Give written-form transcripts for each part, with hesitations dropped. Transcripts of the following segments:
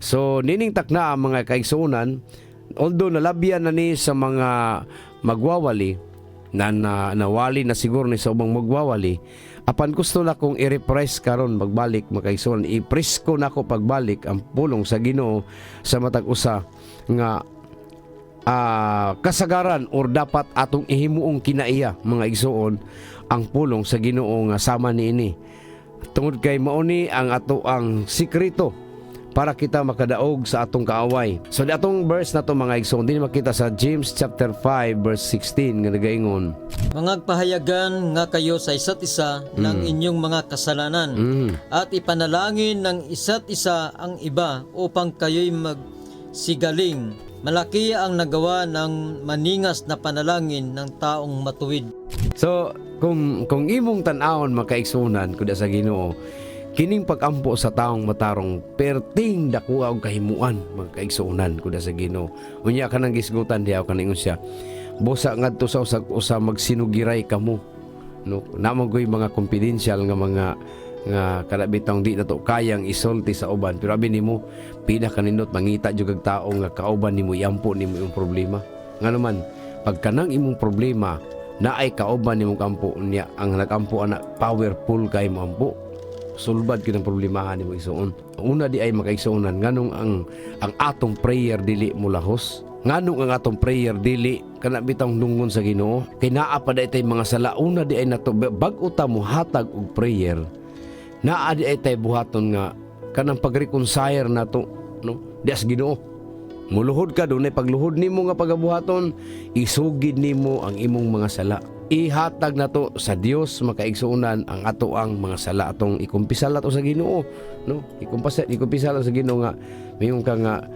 So nining takna ang mga kaigsuonan, although nalabyan na ni sa mga magwawali na, nawali na siguro ni sa ubang magwawali, apan gusto na kong i-reprise karon magbalik makaigsuonan, i-press ko na ko pagbalik ang pulong sa Ginoo sa matag usa nga kasagaran or dapat atong ihimuong kinaiya mga igsuon ang pulong sa Ginoo nga sama niini. Tungod kay mauni ang ato ang sikreto para kita makadaog sa atong kaaway. So di atong verse na to mga igsoon din makita sa James chapter 5 verse 16 nga nagaingon, Mangagpahayagan nga kayo sa isa't isa ng inyong mga kasalanan at ipanalangin ng isa't isa ang iba upang kayo'y magsigaling. Malaki ang nagawa ng maningas na panalangin ng taong matuwid. So kung imong tan-awon makaigsunan kuda sa Ginoo, kining pagampo sa taong matarong perting dakuha og kahimuan makaigsunan kuda sa Ginoo. Unya kanang gisgutan diha kaningon siya, busa ngadto sa usa magsinugiray kamo, no, namo goy mga confidential nga mga nga kada bitong di na to kayang isulti sa uban, pero abi nimo pila kanindot mangita jud kag tao nga kauban nimo iampo nimo imong problema. Nga naman pag kanang imong problema na ay kauban nimong kampo niya, ang nagampo ana powerful kay mo ampo, sulbad kinang problemahan nimo igsuon. Una di ay makaigsuonan nganong ang atong prayer dili mulahos, nganong ang atong prayer dili kana bitang dungon sa Ginoo, kay naa pa daytay mga sala. Una di ay nato bag-o ta mo hatag og prayer, naa di ay tay buhaton nga kanang pag-reconcile nato, no, di as Ginoo. Muluhod ka dunay pagluhod nimo nga pagabuhaton, isugid nimo ang imong mga sala. Ihatag na to sa Dios makaigsuonan ang ato ang mga sala atong ikumpisal nato sa Ginoo, no? Ikumpisal sa Ginoo nga mayon ka nga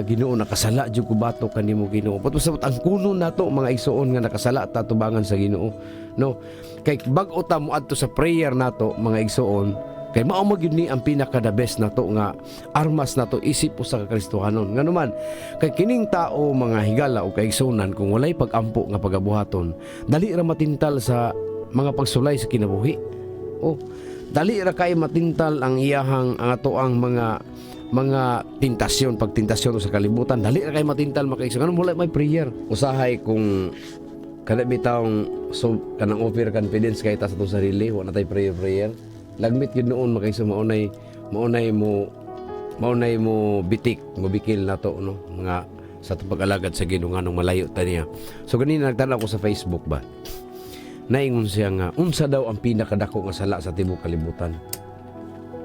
Ginoo nakasala jud ko bato kanimo Ginoo. Patusabot ang kuno nato mga igsuon nga nakasala ta tubangan sa Ginoo, no? Kay bag-o ta mo adto sa prayer nato mga igsuon, kay mao magyud ni ang pinaka the best nato nga armas nato isip usa ka Kristohanon. Nganuman kay kining tao mga higala o kaigsunan, kung walay pagampo nga pagabuhaton, dali ra matintal sa mga pagsulay sa kinabuhi. O dali ra kay matintal ang iyahang ang ato ang mga tentasyon, pagtentasyon sa kalibutan, dali ra kay matintal makaigsunan wala may prayer. Usahay kung kada bitawng so kanang over confidence kay ta sa atong sarili, wala tay prayer. Lagmit yun noon makaigso maunay mo bitik mo bikil na to, no, nga sa pag-alagad sa Ginoo nganong malayo ta niya. So ganina nagtanaw ko sa Facebook ba, naingon siya nga unsa daw ang pinakadako nga sala sa tibuok kalibutan,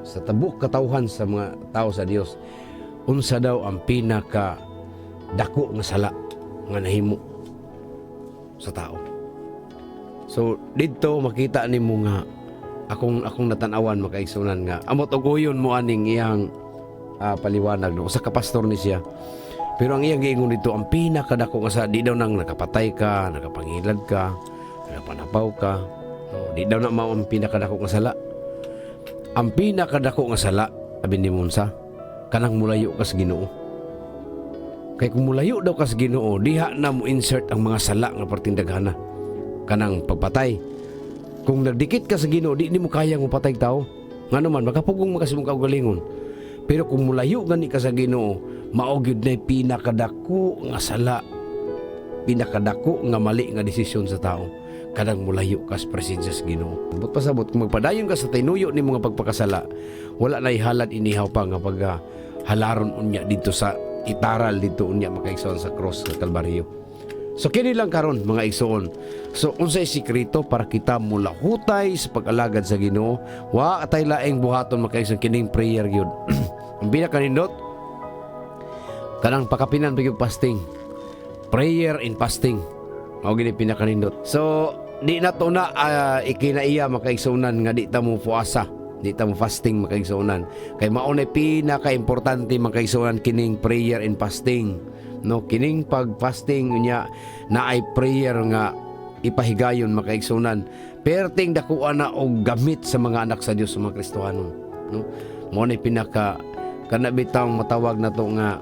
sa tabuk katawhan sa mga tao sa Dios. Unsa daw ang pinaka dako nga sala nga nahimo sa tao. So dito makita nimo nga akong natanawan makaigsunan nga amot og uyon mo aning iyang paliwanag, no, sa kapastor ni siya. Pero ang iyang giingon dito, ang pinakadako nga sa di daw nang nakapatay ka, nakapangilad ka, nakapanapaw ka, no, di daw na mao ang pinakadako nga sala. Ang pinakadako nga sala abi ni Munsa kanang mulayo ka sa Ginoo. Kay kung mulayo daw ka sa Ginoo, diha na mo insert ang mga sala nga parting daghana, kanang pagpatay. Kung nagdikit ka sa Ginoo, di mo kayang mapatay tao. Nga naman, makapugong makasimong kaugalingon. Pero kung mulayo gani ka sa Ginoo, mao gyud na pinakadako nga sala, pinakadako nga mali nga desisyon sa tao, kadang mulayo ka sa presensya sa Ginoo. But pasabot, kung magpadayon ka sa tinuyo ni mga pagpakasala, wala na ihalad inihaw pa nga pag halaron unya dito sa itaral dito unya makaigsoon sa cross sa Kalbaryo. So kini lang karon mga igsoon. So unsay sikreto para kita mula hutay sa pag-alagad sa Ginoo, wa atay laing buhaton makaigsoon kining prayer gyud. Ang pinakanindot kanang pakapinan gyud fasting. Prayer and fasting. Mao gini pinakanindot. So di na to na ikinaiya makaigsunan nga di ta mo puasa, di ta mo fasting makaigsunan. Kay mao na pinaka-importante makaigsunan kining prayer and fasting. No, kining pag-fasting unya na ay prayer nga ipahigayon makaigsunan. Perting dakuan na og gamit sa mga anak sa Dios sa mga Kristohanon. No, mo ni pinaka kana bitang matawag na to nga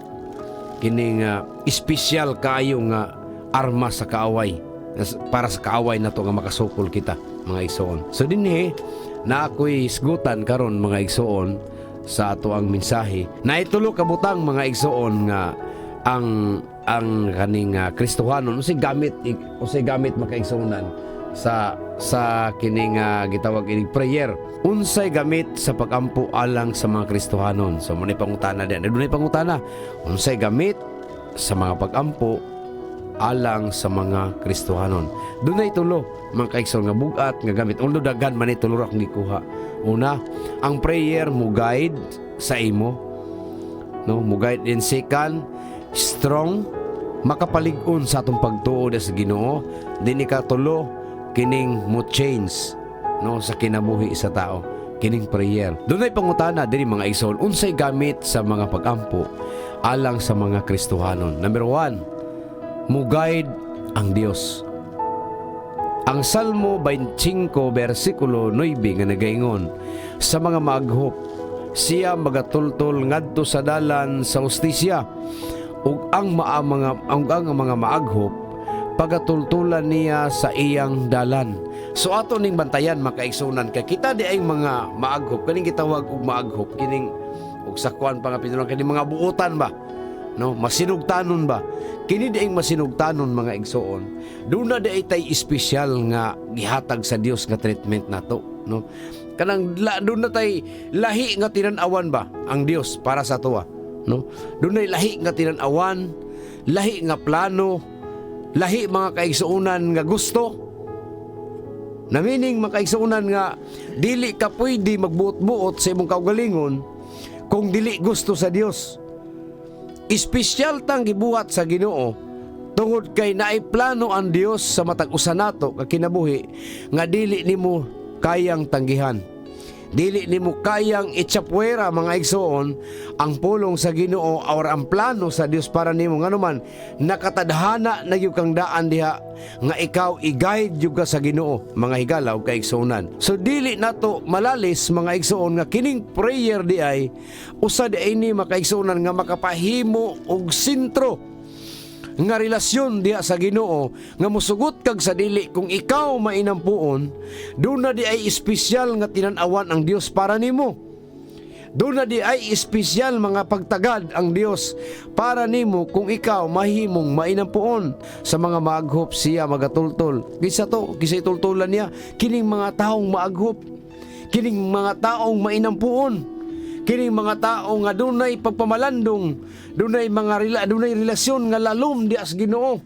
kining espesyal kayo nga armas sa kaaway, para sa kaaway na to nga makasukol kita mga igsoon. So dinhi na ako'y isgutan karon mga igsoon sa ato ang mensahe. Naitulo kabutang mga igsoon nga ang kaning Kristohanon usay gamit makaigsunan sa kining gitawag ining prayer. Unsay gamit sa pagampo alang sa mga Kristohanon. So mo ni pangutana diyan. Dunay pangutana. Unsay gamit sa mga pagampo alang sa mga Kristohanon. Dunay tulo mga kaigsoon nga bugat nga gamit. Although daghan man ni tulo ra akong gikuha. Una, ang prayer mo guide sa imo. No, mo guide din. Second, strong makapalig-on sa atong pagtuo sa Ginoo. Din ikatulo, kining mo change no sa kinabuhi sa tao, kining prayer. Dunay pangutana diri mga igsoon, unsay gamit sa mga pagampo alang sa mga Kristohanon. Number 1, mo guide ang Dios. Ang Salmo 25 versikulo 9 nga nagaingon, sa mga maaghop siya magatultol ngadto sa dalan sa hustisya, ug ang mga maaghop pagatultulan niya sa iyang dalan. So ato ning bantayan makaigsunan kay kita di ay mga maaghop, kaning gitawag og maaghop kining ug sakwan pa nga pinulong kining mga buotan ba, no, masinugtanon ba, kini di ay masinugtanon mga igsoon. Duna di ay tay espesyal nga gihatag sa Dios nga treatment nato, no, kanang duna tay lahi nga tinan-awan ba ang Dios para sa tuwa, no, dunay lahi nga tinan-awan, lahi nga plano, lahi mga kaigsuunan nga gusto. Na meaning mga kaigsuunan nga dili ka pwede magbuot-buot sa imong kaugalingon kung dili gusto sa Dios. Espesyal tang gibuhat sa Ginoo tungod kay naay plano ang Dios sa matag usa nato ka kinabuhi nga dili nimo kayang tanggihan. Dili nimo kayang itsapwera mga igsoon ang pulong sa Ginoo or ang plano sa Dios para nimo. Nganuman nakatadhana na gyud kang daan diha nga ikaw i-guide jud ka sa Ginoo mga higala ug kaigsuonan. So dili nato malalis mga igsoon nga kining prayer di ay usa di ay ni makaigsuonan nga makapahimo og sentro nga relasyon diha sa Ginoo nga mosugot kag sa dili kung ikaw mainampuon, duna di ay espesyal nga tinan-awan ang Dios para nimo. Duna di ay espesyal mga pagtagad ang Dios para nimo kung ikaw mahimong mainampuon. Sa mga maaghop siya magatultol. Kisa itultulan niya kining mga taong maaghop, kining mga taong mainampuon, kining mga tao nga dunay pagpamalandong, dunay relasyon nga lalom di as Ginoo.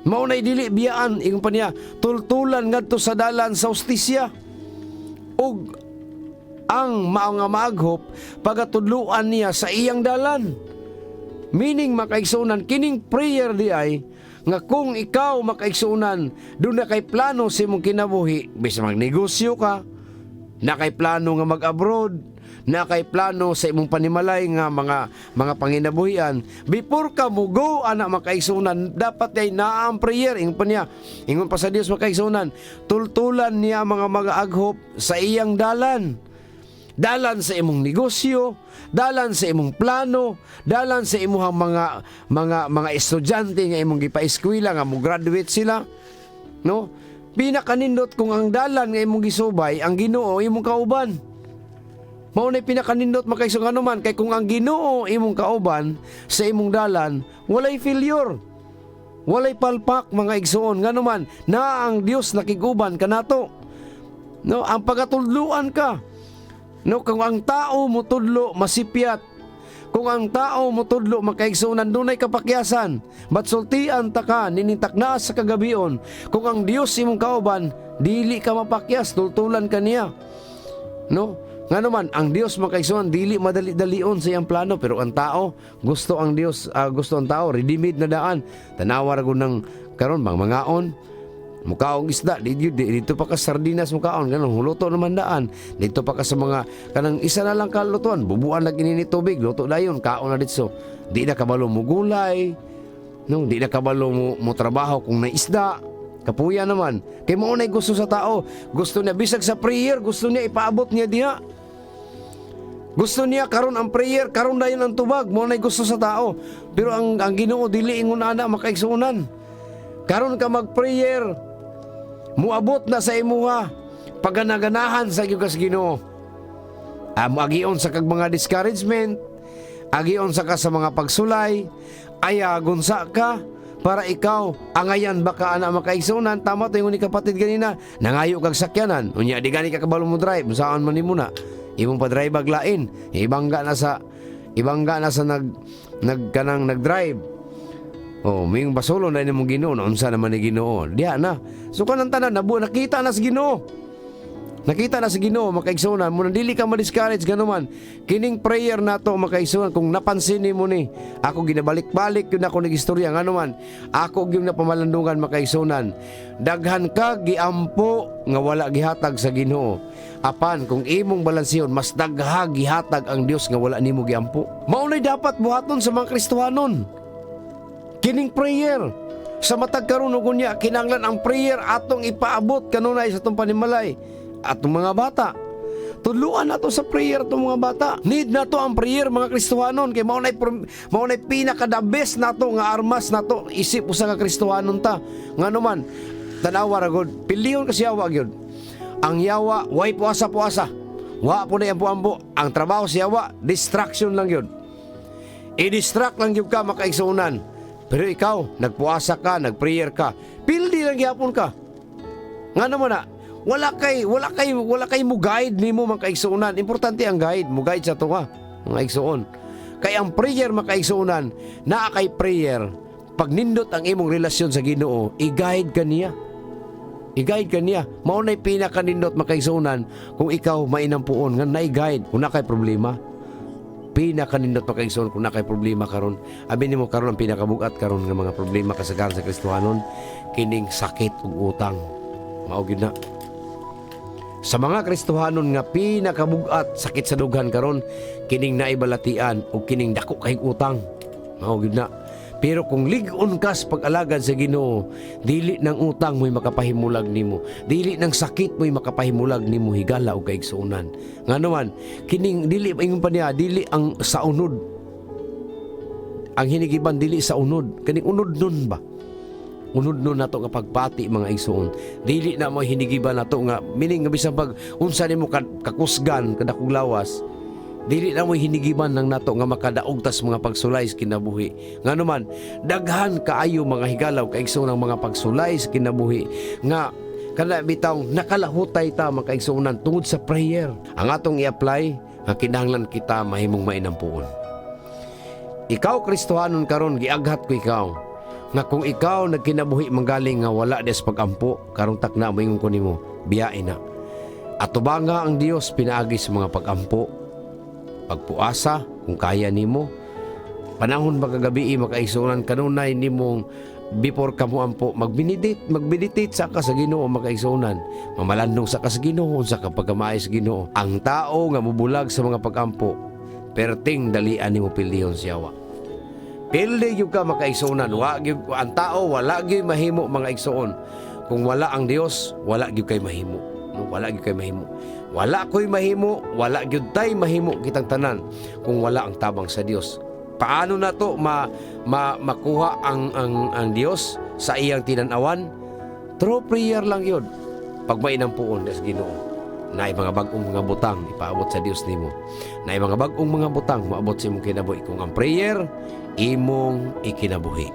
Maunay dili biyaan ingon pa niya, tultulan ngadto sa dalan sa hustisya. Ug ang mga maaghop pagatudluan niya sa iyang dalan. Meaning makaigsunan kining prayer di ay nga kung ikaw makaigsunan doon na kay plano sa imong kinabuhi, bisa magnegosyo ka, na kay plano nga mag-abroad, na kay plano sa imong panimalay nga mga panginabuhian, before ka mo go ana makaigsunan dapat ay naa ang prayer. Ingon pa sa Dios makaigsunan, tultulan niya mga mag-aghop sa iyang dalan. Dalan sa imong negosyo, dalan sa imong plano, dalan sa imong mga estudyante nga imong gipa-eskwela nga mo graduate sila, no? Pinakanindot kung ang dalan nga imong gisubay ang Ginoo imong kauban. Mao na pinakanindot makaisog ano man kay kung ang Ginoo imong kauban sa imong dalan, walay failure, walay palpak mga igsoon. Ngano man na ang Dios nakiguban kanato, no, ang pagatudluan ka, no, kung ang tao mo tudlo masipyat, kung ang tao mo tudlo makaigsunan dunay kapakyasan, batsultian ta ka ninintakna sa kagabion, kung ang Dios imong kauban dili ka mapakyas, tultulan ka niya, no. Ngano man ang Dios makaigsunan dili madali-dalion sa iyang plano, pero ang tao gusto ang Dios, gusto ang tao ready-made na daan. Tanawa ra gud nang karon mangaon mukaong isda dito pa ka sardinas mukaon ganon huluto naman daan dito pa ka sa mga kanang isa na lang kalutuan bubuan lagi ni tubig luto dayon kaon na ditso. Di na kabalo mo gulay, no, di na kabalo mo trabaho kung na isda kapuya naman kay mao nay gusto sa tao. Gusto niya bisag sa prayer, gusto niya ipaabot niya diha, gusto niya karon ang prayer, karon dayon ang tubag, mao nay gusto sa tao. Pero ang Ginoo dili ingon ana makaigsunan karon ka mag-prayer, muabot na sa imuha paganaganahan sa iyong Ginoo. Agion sa kag mga discouragement, agion sa ka sa mga pagsulay, ayagon sa ka para ikaw angayan baka ana makaigsunan. Tama to yung ni kapatid ganina, nangayo kag sakyanan unya di gani ka kabalo mo drive saan man nimo na imong pa-drive aglain, ibangga na sa nagkanang nag-drive. Oh, ming basolo na nimong Ginoo, unsa naman ni Ginoo? Diha na. So kanang tanan nakita na sa Ginoo. Nakita na sa Ginoo makaigsunan mo, dili ka ma-discourage ganuman. Kining prayer nato makaigsunan kung napansin nimo ni, ako ginabalik-balik yun ako nagistorya nganuman. Ako gyud na pamalandungan makaigsunan. Daghan ka giampo nga wala gihatag sa Ginoo. Apan kung imong balansiyon mas dagha gihatag ang Dios nga wala nimo giampo. Maunay dapat buhaton sa mga Kristohanon. Kining prayer sa matag karon ug unya kinahanglan ang prayer atong ipaabot kanunay sa atong panimalay. Atong mga bata, tuluan nato sa prayer itong mga bata. Need na to ang prayer mga Kristohanon. Kaya maunay pinaka the best nato nga armas nato isip usa ka Kristohanon ta. Nga naman, tanawa ra gud, piliyon kasi yawa gyud. Ang yawa, way puasa-puasa. Wa po na yung ambo. Ang trabaho si yawa, distraction lang yun. I-distract lang yun ka makaigsunan. Pero ikaw, nagpuasa ka, nagprayer ka, pildi lang gyapon ka. Nga naman na, wala kay mo guide nimo mga kaigsuonan. Importante ang guide, mo guide sa tuwa mga igsuon. Kay ang prayer makaigsuonan, naa kay prayer, pag nindot ang imong relasyon sa Ginoo, i-guide ka niya. I-guide ka niya. Mao nay pinaka nindot makaigsuonan kung ikaw mainampuon nga na-guide kung na kay problema. Pinaka nindot makaigsuon kung na kay problema karon. Abi nimo karon ang pinakabugat karon nga mga problema kasagaran sa Kristohanon, kining sakit ug utang. Mao gyud na. Sa mga Kristohanon nga pinakabugat sakit sa dughan karon, kining naibalatian o kining dako kay utang. Mao gyud na. Pero kung lig-on ka sa pag-alagad sa Ginoo, dili ng utang mo'y makapahimulag nimo. Dili ng sakit mo'y makapahimulag nimo higala o kaigsuonan. Nga naman, kining dili ingon pa niya, dili ang sa unod. Ang hinigiban dili sa unod. Kining unod nun ba? Unod nun nato nga pagpati mga igsuon. Dili na mo hinigiban nato nga meaning nga bisan pag unsa nimo kakusgan kadakog lawas. Dili na mo hinigiban ng nato nga makadaog tas mga pagsulay sa kinabuhi. Nga naman, daghan kaayo mga higalaw kaigsuon ng mga pagsulay sa kinabuhi nga kana bitaw nakalahutay ta mga kaigsuonan tungod sa prayer. Ang atong i-apply nga kinahanglan kita mahimong mainampuon. Ikaw Kristohanon karon giaghat ko ikaw nga kung ikaw nagkinabuhi manggaling nga wala des pagampo karong takna mo ingon ko nimo biyain na. Atubanga ang Dios pinaagi sa mga pagampo, pagpuasa kung kaya nimo. Panahon magagabi makaigsuonan kanunay nimong before ka mo ampo magmeditate sa ka sa Ginoo makaigsuonan. Mamalandong sa ka sa Ginoo sa kapagkamay sa Ginoo. Ang tao nga mubulag sa mga pagampo perting dalian nimo pildihon siyawa. Pildi yung ka makaigsuonan. Ang tao wala gyud mahimo mga igsuon. Kung wala ang Dios, wala gyud kay mahimo. Wala gyud kay mahimo. Wala ko'y mahimo, wala gyud tay mahimo kitang tanan kung wala ang tabang sa Dios. Paano na to makuha ang Dios sa iyang tinanawan? Through prayer lang yun. Pag mainampuon sa Ginoo. Naay mga bag-ong mga butang ipaabot sa Dios nimo. Naay mga bag-ong mga butang maabot sa imong kinabuhi kung ang prayer imong ikinabuhi.